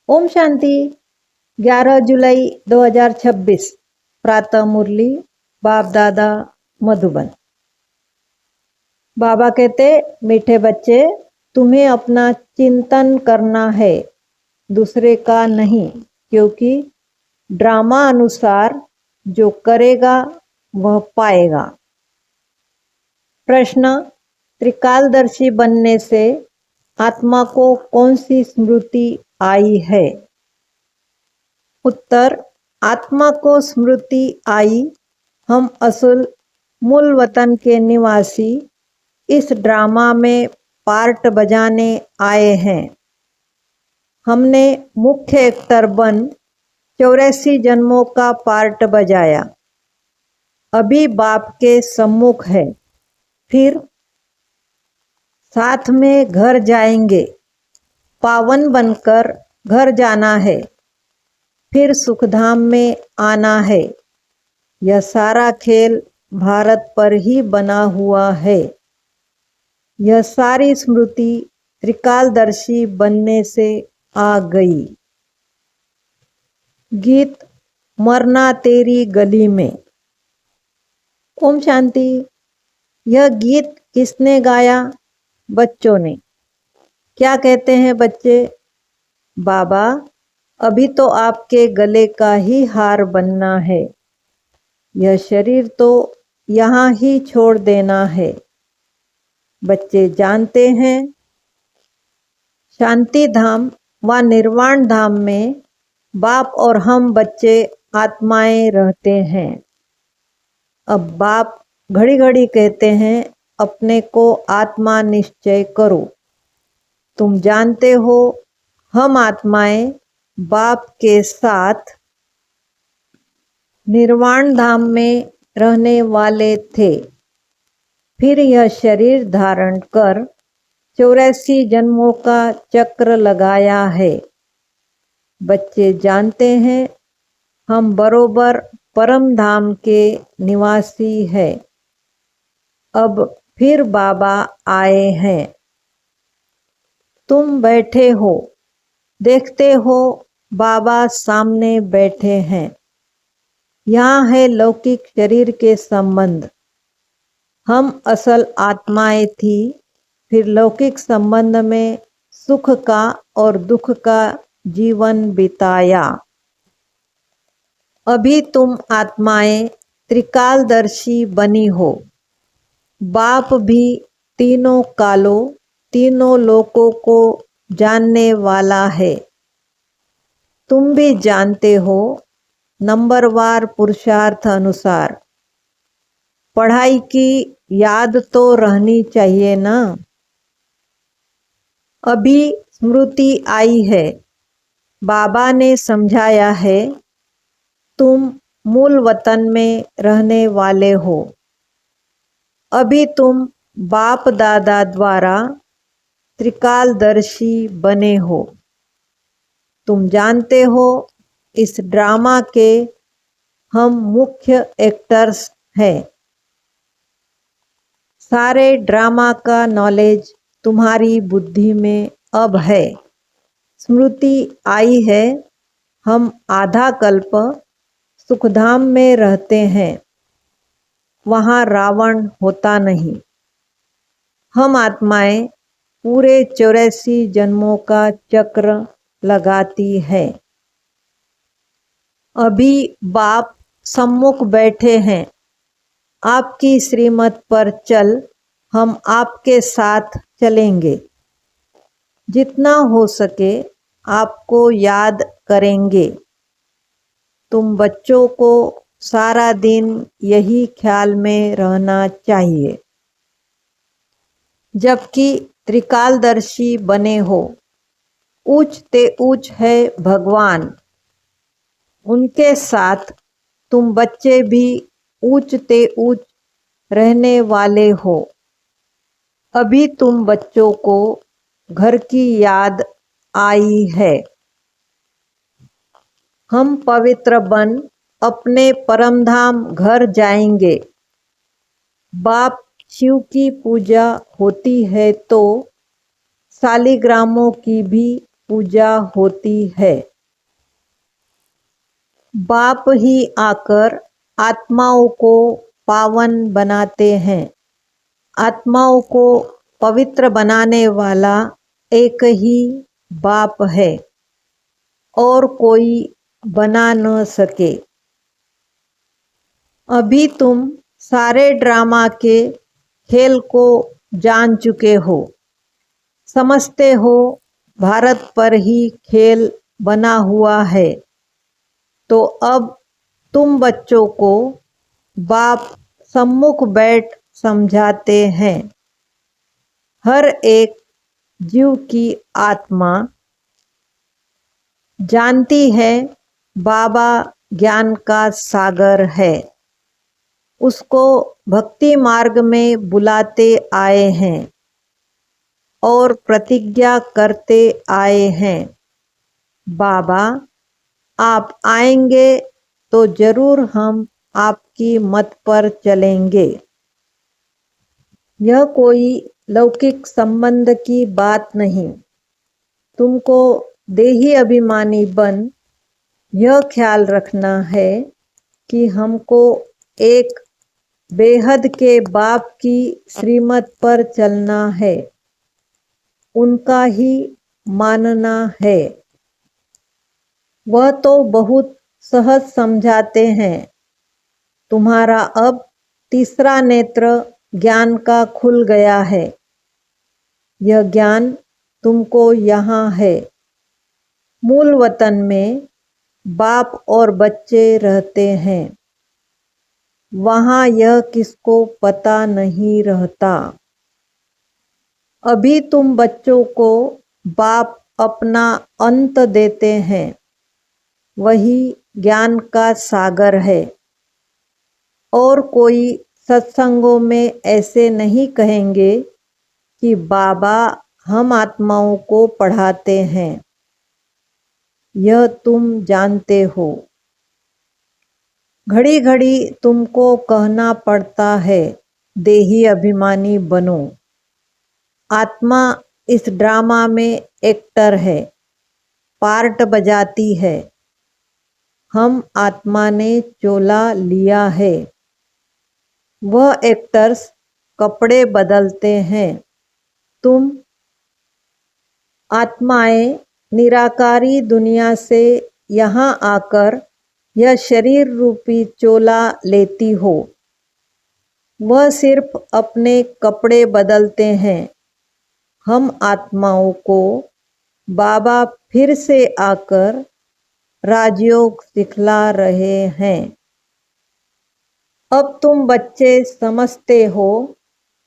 ओम शांति। 11 जुलाई 2026 प्रातः मुरली बाप दादा मधुबन। बाबा कहते, मीठे बच्चे, तुम्हें अपना चिंतन करना है, दूसरे का नहीं, क्योंकि ड्रामा अनुसार जो करेगा वह पाएगा। प्रश्न, त्रिकालदर्शी बनने से आत्मा को कौन सी स्मृति आई है? उत्तर, आत्मा को स्मृति आई, हम असल मूल वतन के निवासी इस ड्रामा में पार्ट बजाने आए हैं। हमने मुख्य एक्टर बन 84 जन्मों का पार्ट बजाया, अभी बाप के सम्मुख है, फिर साथ में घर जाएंगे, पावन बनकर घर जाना है, फिर सुखधाम में आना है। यह सारा खेल भारत पर ही बना हुआ है। यह सारी स्मृति त्रिकालदर्शी बनने से आ गई। गीत मरना तेरी गली में। ओम शांति। यह गीत किसने गाया? बच्चों ने। क्या कहते हैं बच्चे? बाबा, अभी तो आपके गले का ही हार बनना है, यह शरीर तो यहाँ ही छोड़ देना है। बच्चे जानते हैं, शांति धाम व निर्वाण धाम में बाप और हम बच्चे आत्माएं रहते हैं। अब बाप घड़ी घड़ी कहते हैं, अपने को आत्मा निश्चय करो। तुम जानते हो, हम आत्माएं बाप के साथ निर्वाण धाम में रहने वाले थे, फिर यह शरीर धारण कर 84 जन्मों का चक्र लगाया है। बच्चे जानते हैं, हम बरोबर परम धाम के निवासी हैं। अब फिर बाबा आए हैं। तुम बैठे हो, देखते हो बाबा सामने बैठे हैं। यहाँ है लौकिक शरीर के संबंध। हम असल आत्माएं थी, फिर लौकिक संबंध में सुख का और दुख का जीवन बिताया। अभी तुम आत्माएं त्रिकालदर्शी बनी हो। बाप भी तीनों कालों, तीनों लोकों को जानने वाला है। तुम भी जानते हो, नंबरवार पुरुषार्थ अनुसार। पढ़ाई की याद तो रहनी चाहिए ना। अभी स्मृति आई है, बाबा ने समझाया है, तुम मूल वतन में रहने वाले हो। अभी तुम बाप दादा द्वारा त्रिकालदर्शी बने हो। तुम जानते हो, इस ड्रामा के हम मुख्य एक्टर्स हैं। सारे ड्रामा का नॉलेज तुम्हारी बुद्धि में अब है। स्मृति आई है, हम आधा कल्प सुखधाम में रहते हैं, वहाँ रावण होता नहीं। हम आत्माएं पूरे 84 जन्मों का चक्र लगाती है। अभी बाप सम्मुख बैठे हैं। आपकी श्रीमत पर चल, हम आपके साथ चलेंगे। जितना हो सके आपको याद करेंगे। तुम बच्चों को सारा दिन यही ख्याल में रहना चाहिए। जबकि त्रिकालदर्शी बने हो, ऊंच ते ऊंच है भगवान, उनके साथ तुम बच्चे भी ऊंच ते ऊंच रहने वाले हो। अभी तुम बच्चों को घर की याद आई है। हम पवित्र बन अपने परमधाम घर जाएंगे। बाप शिव की पूजा होती है तो शालिग्रामों की भी पूजा होती है। बाप ही आकर आत्माओं को पावन बनाते हैं। आत्माओं को पवित्र बनाने वाला एक ही बाप है और कोई बना न सके। अभी तुम सारे ड्रामा के खेल को जान चुके हो। समझते हो भारत पर ही खेल बना हुआ है। तो अब तुम बच्चों को बाप सम्मुख बैठ समझाते हैं। हर एक जीव की आत्मा जानती है बाबा ज्ञान का सागर है। उसको भक्ति मार्ग में बुलाते आए हैं और प्रतिज्ञा करते आए हैं, बाबा आप आएंगे तो जरूर हम आपकी मत पर चलेंगे। यह कोई लौकिक संबंध की बात नहीं। तुमको देही अभिमानी बन यह ख्याल रखना है कि हमको एक बेहद के बाप की श्रीमत पर चलना है, उनका ही मानना है। वह तो बहुत सहज समझाते हैं। तुम्हारा अब तीसरा नेत्र ज्ञान का खुल गया है। यह ज्ञान तुमको यहाँ है। मूल वतन में बाप और बच्चे रहते हैं। वहाँ यह किसको पता नहीं रहता। अभी तुम बच्चों को बाप अपना अंत देते हैं। वही ज्ञान का सागर है। और कोई सत्संगों में ऐसे नहीं कहेंगे कि बाबा हम आत्माओं को पढ़ाते हैं। यह तुम जानते हो। घड़ी घड़ी तुमको कहना पड़ता है देही अभिमानी बनो। आत्मा इस ड्रामा में एक्टर है, पार्ट बजाती है। हम आत्मा ने चोला लिया है। वह एक्टर्स कपड़े बदलते हैं। तुम आत्माएं निराकारी दुनिया से यहाँ आकर यह शरीर रूपी चोला लेती हो। वह सिर्फ अपने कपड़े बदलते हैं। हम आत्माओं को बाबा फिर से आकर राजयोग सिखला रहे हैं। अब तुम बच्चे समझते हो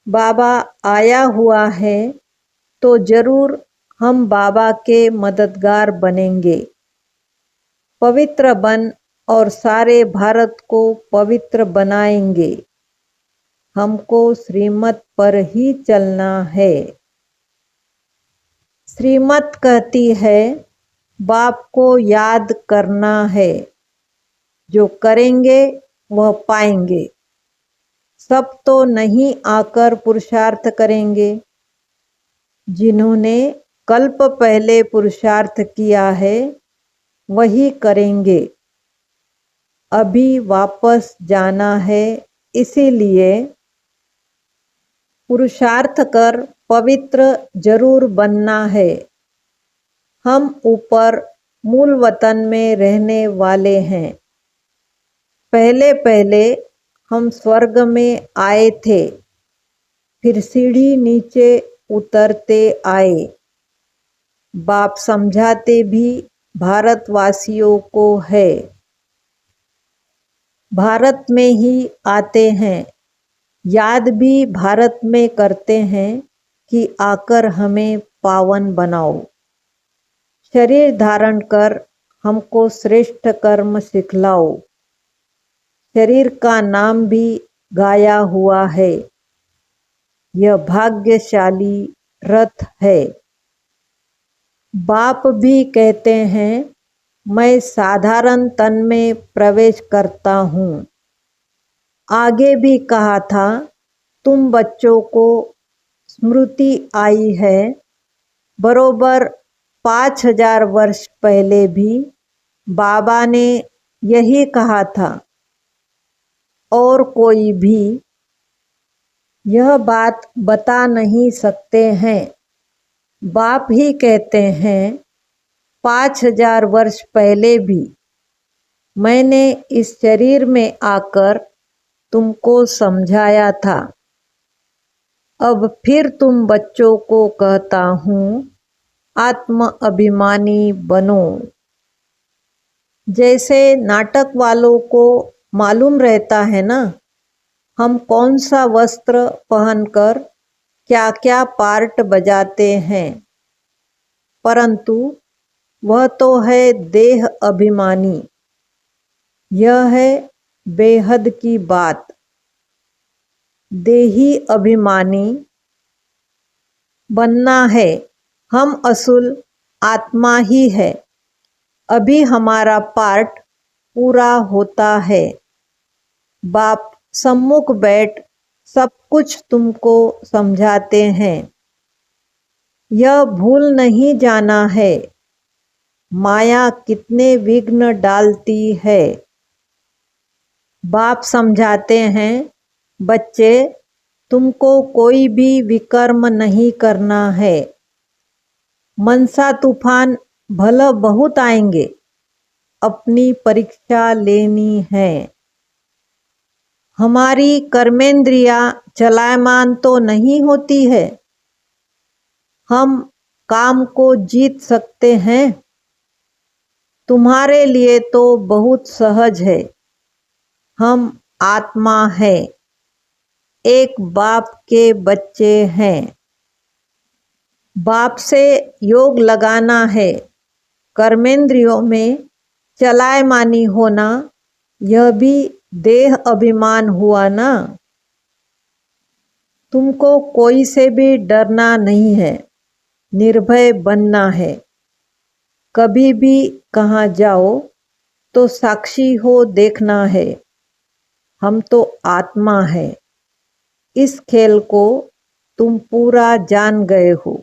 बाबा आया हुआ है तो जरूर हम बाबा के मददगार बनेंगे। पवित्र बन और सारे भारत को पवित्र बनाएंगे। हमको श्रीमत पर ही चलना है। श्रीमत कहती है बाप को याद करना है। जो करेंगे वह पाएंगे। सब तो नहीं आकर पुरुषार्थ करेंगे। जिन्होंने कल्प पहले पुरुषार्थ किया है वही करेंगे। अभी वापस जाना है, इसीलिए पुरुषार्थ कर पवित्र जरूर बनना है। हम ऊपर मूल वतन में रहने वाले हैं। पहले पहले हम स्वर्ग में आए थे, फिर सीढ़ी नीचे उतरते आए। बाप समझाते भी भारतवासियों को है। भारत में ही आते हैं, याद भी भारत में करते हैं कि आकर हमें पावन बनाओ। शरीर धारण कर हमको श्रेष्ठ कर्म सिखलाओ। शरीर का नाम भी गाया हुआ है। यह भाग्यशाली रथ है। बाप भी कहते हैं मैं साधारण तन में प्रवेश करता हूँ। आगे भी कहा था तुम बच्चों को स्मृति आई है, बरोबर 5000 वर्ष पहले भी बाबा ने यही कहा था और कोई भी यह बात बता नहीं सकते हैं। बाप ही कहते हैं 5000 वर्ष पहले भी मैंने इस शरीर में आकर तुमको समझाया था। अब फिर तुम बच्चों को कहता हूँ आत्म अभिमानी बनो। जैसे नाटक वालों को मालूम रहता है ना, हम कौन सा वस्त्र पहनकर क्या क्या पार्ट बजाते हैं, परंतु वह तो है देह अभिमानी। यह है बेहद की बात। देही अभिमानी बनना है। हम असुल आत्मा ही है। अभी हमारा पार्ट पूरा होता है। बाप सम्मुख बैठ सब कुछ तुमको समझाते हैं। यह भूल नहीं जाना है माया कितने विघ्न डालती है। बाप समझाते हैं बच्चे तुमको कोई भी विकर्म नहीं करना है। मनसा तूफान भला बहुत आएंगे, अपनी परीक्षा लेनी है। हमारी कर्मेंद्रिया चलायमान तो नहीं होती है। हम काम को जीत सकते हैं। तुम्हारे लिए तो बहुत सहज है। हम आत्मा है, एक बाप के बच्चे हैं। बाप से योग लगाना है। कर्मेंद्रियों में चलायमानी होना यह भी देह अभिमान हुआ ना। तुमको कोई से भी डरना नहीं है, निर्भय बनना है। कभी भी कहाँ जाओ तो साक्षी हो देखना है। हम तो आत्मा है। इस खेल को तुम पूरा जान गए हो।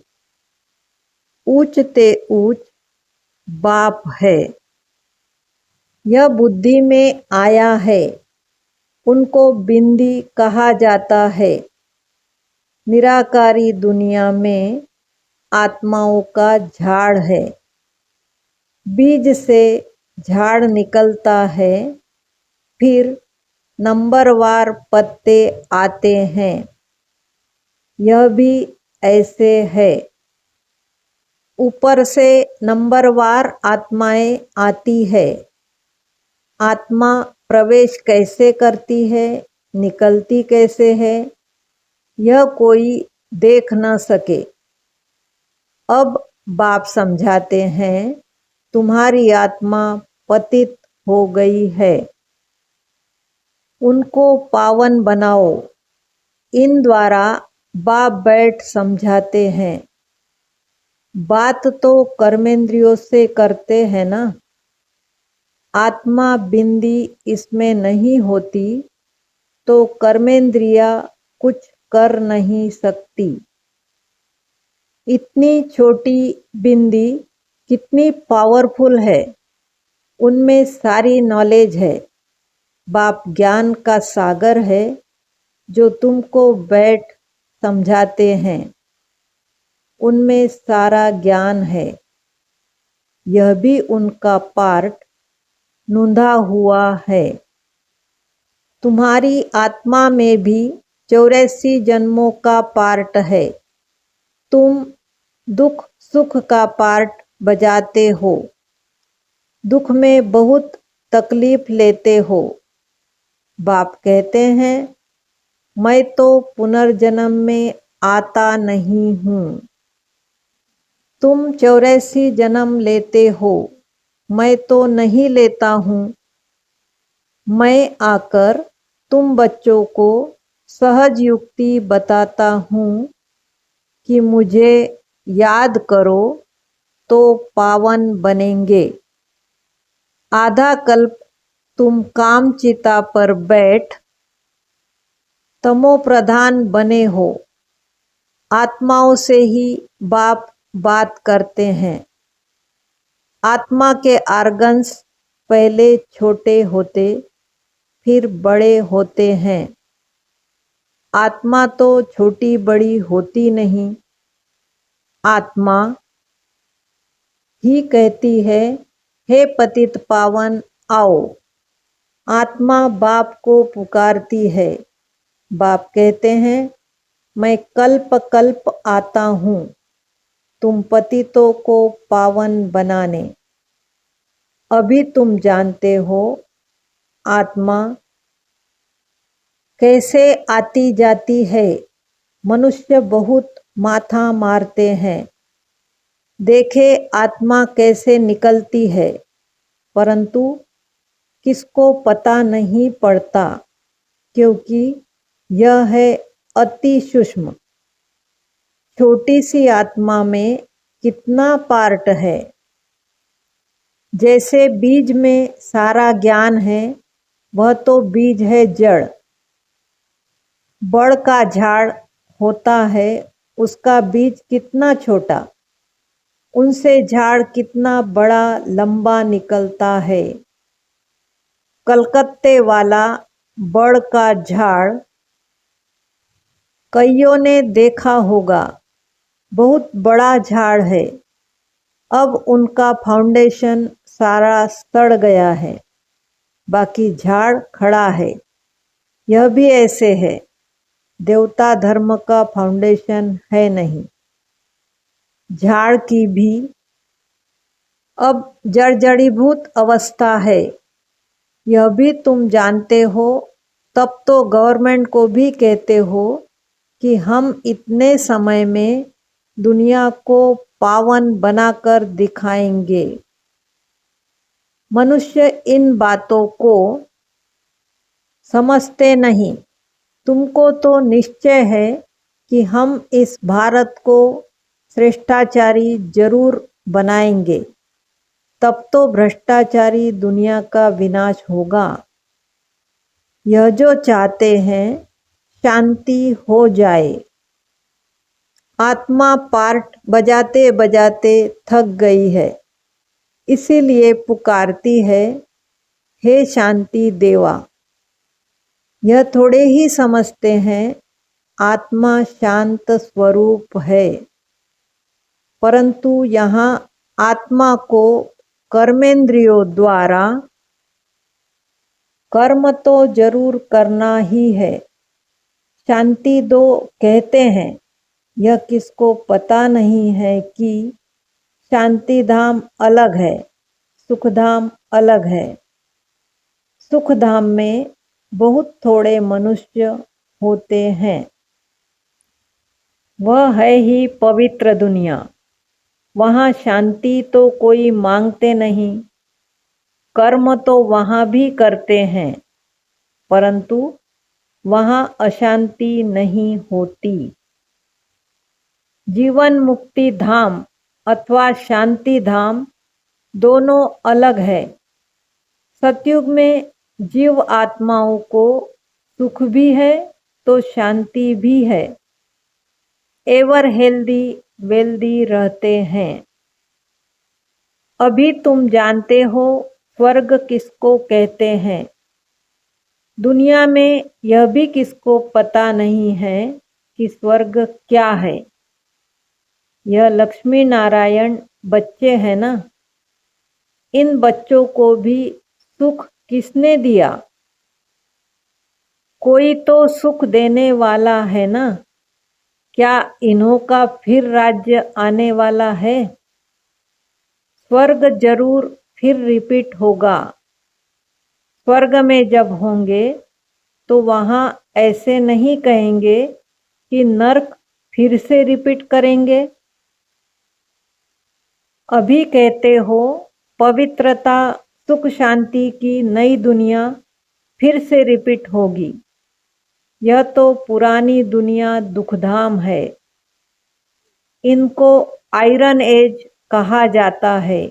ऊंच ते ऊंच बाप है। यह बुद्धि में आया है। उनको बिंदी कहा जाता है। निराकारी दुनिया में आत्माओं का झाड़ है। बीज से झाड़ निकलता है, फिर नंबरवार पत्ते आते हैं। यह भी ऐसे है। ऊपर से नंबरवार आत्माएं आती है। आत्मा प्रवेश कैसे करती है, निकलती कैसे है, यह कोई देख न सके। अब बाप समझाते हैं तुम्हारी आत्मा पतित हो गई है, उनको पावन बनाओ। इन द्वारा बाप बैठ समझाते हैं। बात तो कर्मेंद्रियों से करते हैं ना। आत्मा बिंदी इसमें नहीं होती तो कर्मेंद्रिया कुछ कर नहीं सकती। इतनी छोटी बिंदी कितनी पावरफुल है, उनमें सारी नॉलेज है। बाप ज्ञान का सागर है जो तुमको बैठ समझाते हैं। उनमें सारा ज्ञान है। यह भी उनका पार्ट नूंधा हुआ है। तुम्हारी आत्मा में भी 84 जन्मों का पार्ट है। तुम दुख सुख का पार्ट बजाते हो। दुख में बहुत तकलीफ लेते हो। बाप कहते हैं मैं तो पुनर्जन्म में आता नहीं हूँ। तुम 84 जन्म लेते हो, मैं तो नहीं लेता हूँ। मैं आकर तुम बच्चों को सहज युक्ति बताता हूँ कि मुझे याद करो तो पावन बनेंगे। आधा कल्प तुम काम चिता पर बैठ तमो प्रधान बने हो। आत्माओं से ही बाप बात करते हैं। आत्मा के ऑर्गन्स पहले छोटे होते फिर बड़े होते हैं। आत्मा तो छोटी बड़ी होती नहीं। आत्मा ही कहती है, हे पतित पावन आओ। आत्मा बाप को पुकारती है। बाप कहते हैं, मैं कल्प कल्प आता हूँ तुम पतितों को पावन बनाने। अभी तुम जानते हो आत्मा कैसे आती जाती है। मनुष्य बहुत माथा मारते हैं, देखे आत्मा कैसे निकलती है, परंतु किसको पता नहीं पड़ता, क्योंकि यह है अति सूक्ष्म। छोटी सी आत्मा में कितना पार्ट है। जैसे बीज में सारा ज्ञान है, वह तो बीज है जड़। बड़ का झाड़ होता है, उसका बीज कितना छोटा, उनसे झाड़ कितना बड़ा लंबा निकलता है। कलकत्ते वाला बड़ का झाड़ कईयों ने देखा होगा, बहुत बड़ा झाड़ है। अब उनका फाउंडेशन सारा सड़ गया है, बाकी झाड़ खड़ा है। यह भी ऐसे है, देवता धर्म का फाउंडेशन है नहीं, झाड़ की भी अब जर्जरीभूत अवस्था है। यह भी तुम जानते हो, तब तो गवर्नमेंट को भी कहते हो कि हम इतने समय में दुनिया को पावन बनाकर दिखाएंगे। मनुष्य इन बातों को समझते नहीं। तुमको तो निश्चय है कि हम इस भारत को श्रेष्ठाचारी जरूर बनाएंगे, तब तो भ्रष्टाचारी दुनिया का विनाश होगा। यह जो चाहते हैं शांति हो जाए। आत्मा पार्ट बजाते बजाते थक गई है, इसीलिए पुकारती है, हे शांति देवा। यह थोड़े ही समझते हैं आत्मा शांत स्वरूप है, परंतु यहाँ आत्मा को कर्मेंद्रियों द्वारा कर्म तो जरूर करना ही है। शांति दो कहते हैं, यह किसको पता नहीं है कि शांति धाम अलग है, सुख धाम अलग है। सुख धाम में बहुत थोड़े मनुष्य होते हैं। वह है ही पवित्र दुनिया। वहाँ शांति तो कोई मांगते नहीं। कर्म तो वहाँ भी करते हैं, परंतु वहाँ अशांति नहीं होती। जीवन मुक्ति धाम अथवा शांति धाम दोनों अलग है। सतयुग में जीव आत्माओं को सुख भी है तो शांति भी है। एवर हेल्दी वेल्दी रहते हैं। अभी तुम जानते हो स्वर्ग किसको कहते हैं। दुनिया में यह भी किसको पता नहीं है कि स्वर्ग क्या है। यह लक्ष्मी नारायण बच्चे हैं ना, इन बच्चों को भी सुख किसने दिया? कोई तो सुख देने वाला है ना। क्या इन्हों का फिर राज्य आने वाला है? स्वर्ग जरूर फिर रिपीट होगा। स्वर्ग में जब होंगे तो वहाँ ऐसे नहीं कहेंगे कि नर्क फिर से रिपीट करेंगे। अभी कहते हो पवित्रता सुख शांति की नई दुनिया फिर से रिपीट होगी। यह तो पुरानी दुनिया दुखधाम है। इनको आयरन एज कहा जाता है।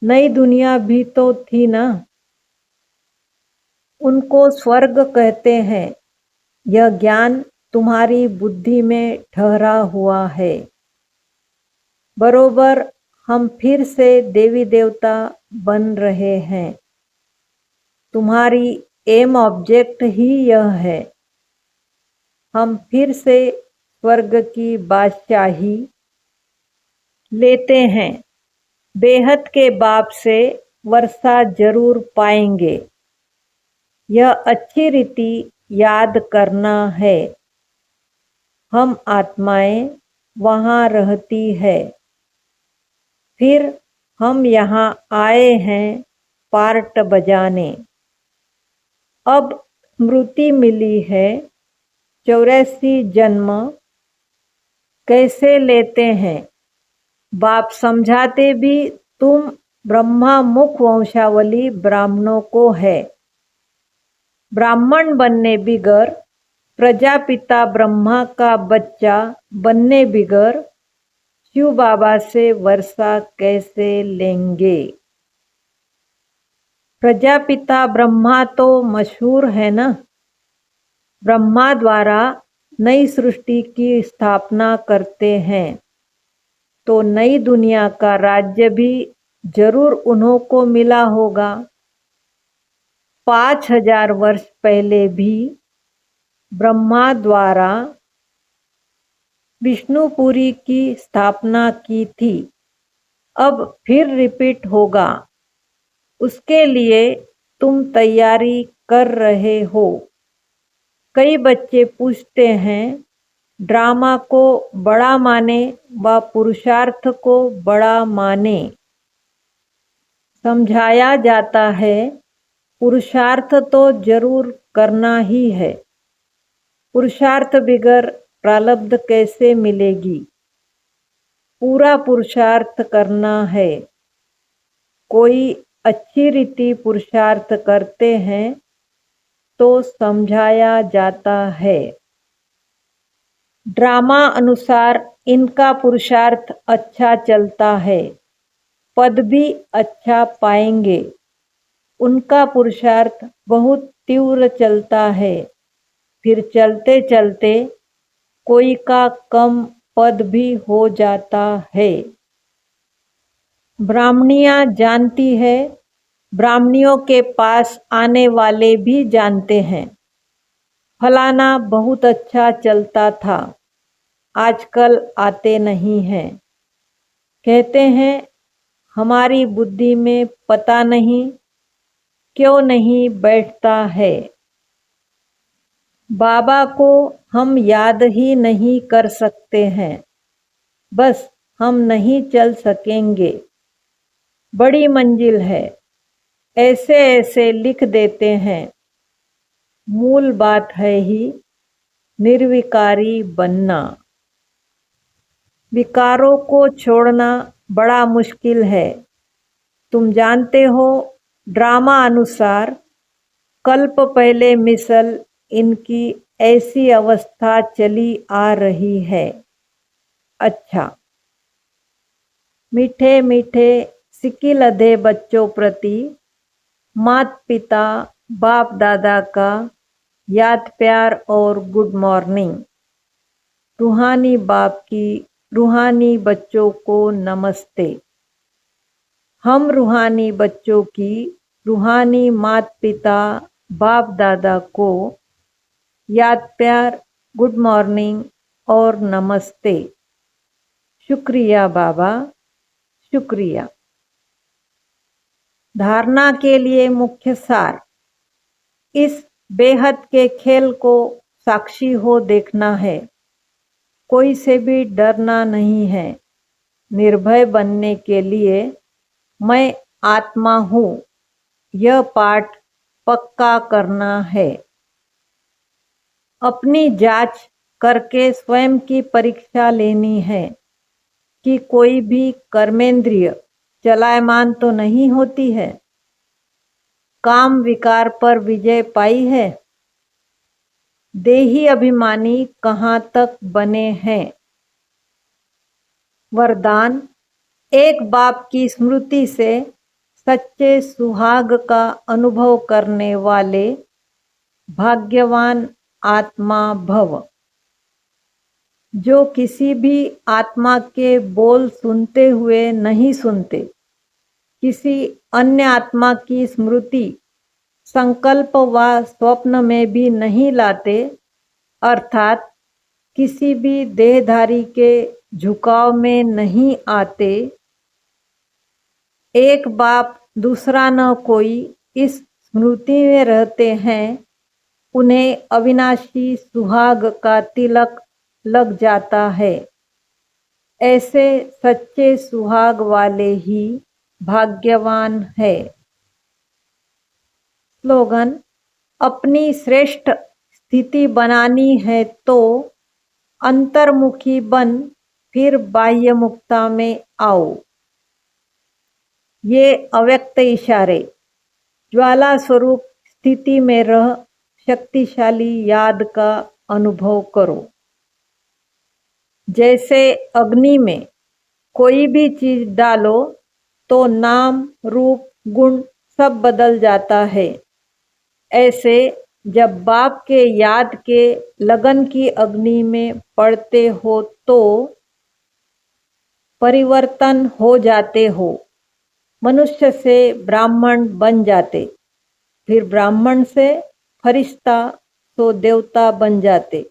नई दुनिया भी तो थी ना। उनको स्वर्ग कहते हैं। यह ज्ञान तुम्हारी बुद्धि में ठहरा हुआ है। बरोबर हम फिर से देवी देवता बन रहे हैं। तुम्हारी एम ऑब्जेक्ट ही यह है। हम फिर से स्वर्ग की बादशाही लेते हैं। बेहद के बाप से वर्षा जरूर पाएंगे। यह अच्छी रीति याद करना है। हम आत्माएं वहाँ रहती है। फिर हम यहाँ आए हैं पार्ट बजाने। अब स्मृति मिली है 84 जन्म कैसे लेते हैं। बाप समझाते भी तुम ब्रह्मा मुख वंशावली ब्राह्मणों को है। ब्राह्मण बनने बिगर, प्रजापिता ब्रह्मा का बच्चा बनने बिगर शिव बाबा से वर्षा कैसे लेंगे। प्रजापिता ब्रह्मा तो मशहूर है ना। ब्रह्मा द्वारा नई सृष्टि की स्थापना करते हैं तो नई दुनिया का राज्य भी जरूर उन्हों को मिला होगा। 5000 वर्ष पहले भी ब्रह्मा द्वारा विष्णुपुरी की स्थापना की थी। अब फिर रिपीट होगा। उसके लिए तुम तैयारी कर रहे हो। कई बच्चे पूछते हैं ड्रामा को बड़ा माने व पुरुषार्थ को बड़ा माने। समझाया जाता है पुरुषार्थ तो जरूर करना ही है। पुरुषार्थ बिगर प्रारब्ध कैसे मिलेगी। पूरा पुरुषार्थ करना है। कोई अच्छी रीति पुरुषार्थ करते हैं तो समझाया जाता है। ड्रामा अनुसार इनका पुरुषार्थ अच्छा चलता है, पद भी अच्छा पाएंगे। उनका पुरुषार्थ बहुत तीव्र चलता है। फिर चलते चलते कोई का कम पद भी हो जाता है। ब्राह्मणियाँ जानती है, ब्राह्मणियों के पास आने वाले भी जानते हैं। फलाना बहुत अच्छा चलता था, आजकल आते नहीं हैं। कहते हैं हमारी बुद्धि में पता नहीं क्यों नहीं बैठता है। बाबा को हम याद ही नहीं कर सकते हैं। बस हम नहीं चल सकेंगे। बड़ी मंजिल है। ऐसे ऐसे लिख देते हैं। मूल बात है ही निर्विकारी बनना। विकारों को छोड़ना बड़ा मुश्किल है। तुम जानते हो ड्रामा अनुसार कल्प पहले मिसल इनकी ऐसी अवस्था चली आ रही है। अच्छा, मीठे मीठे सिकिलधे बच्चों प्रति माता पिता बाप दादा का याद प्यार और गुड मॉर्निंग। रूहानी बाप की रूहानी बच्चों को नमस्ते। हम रूहानी बच्चों की रूहानी माता पिता बाप दादा को याद प्यार, गुड मॉर्निंग और नमस्ते। शुक्रिया बाबा, शुक्रिया। धारणा के लिए मुख्य सार। इस बेहद के खेल को साक्षी हो देखना है। कोई से भी डरना नहीं है। निर्भय बनने के लिए मैं आत्मा हूँ, यह पाठ पक्का करना है। अपनी जांच करके स्वयं की परीक्षा लेनी है कि कोई भी कर्मेंद्रिय चलायमान तो नहीं होती है। काम विकार पर विजय पाई है। देही अभिमानी कहाँ तक बने हैं। वरदान। एक बाप की स्मृति से सच्चे सुहाग का अनुभव करने वाले भाग्यवान आत्मा भव। जो किसी भी आत्मा के बोल सुनते हुए नहीं सुनते, किसी अन्य आत्मा की स्मृति संकल्प व स्वप्न में भी नहीं लाते, अर्थात किसी भी देहधारी के झुकाव में नहीं आते। एक बाप दूसरा न कोई इस स्मृति में रहते हैं, उन्हें अविनाशी सुहाग का तिलक लग जाता है। ऐसे सच्चे सुहाग वाले ही भाग्यवान है। स्लोगन: अपनी श्रेष्ठ स्थिति बनानी है तो अंतर्मुखी बन फिर बाह्य मुक्ता में आओ। ये अव्यक्त इशारे ज्वाला स्वरूप स्थिति में रह शक्तिशाली याद का अनुभव करो। जैसे अग्नि में कोई भी चीज डालो तो नाम रूप गुण सब बदल जाता है, ऐसे जब बाप के याद के लगन की अग्नि में पड़ते हो तो परिवर्तन हो जाते हो। मनुष्य से ब्राह्मण बन जाते, फिर ब्राह्मण से फरिश्ता तो देवता बन जाते।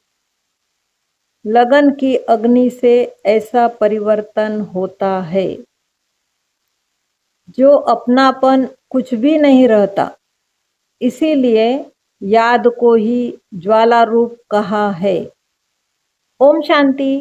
लगन की अग्नि से ऐसा परिवर्तन होता है। जो अपनापन कुछ भी नहीं रहता, इसीलिए याद को ही ज्वाला रूप कहा है। ओम शांति।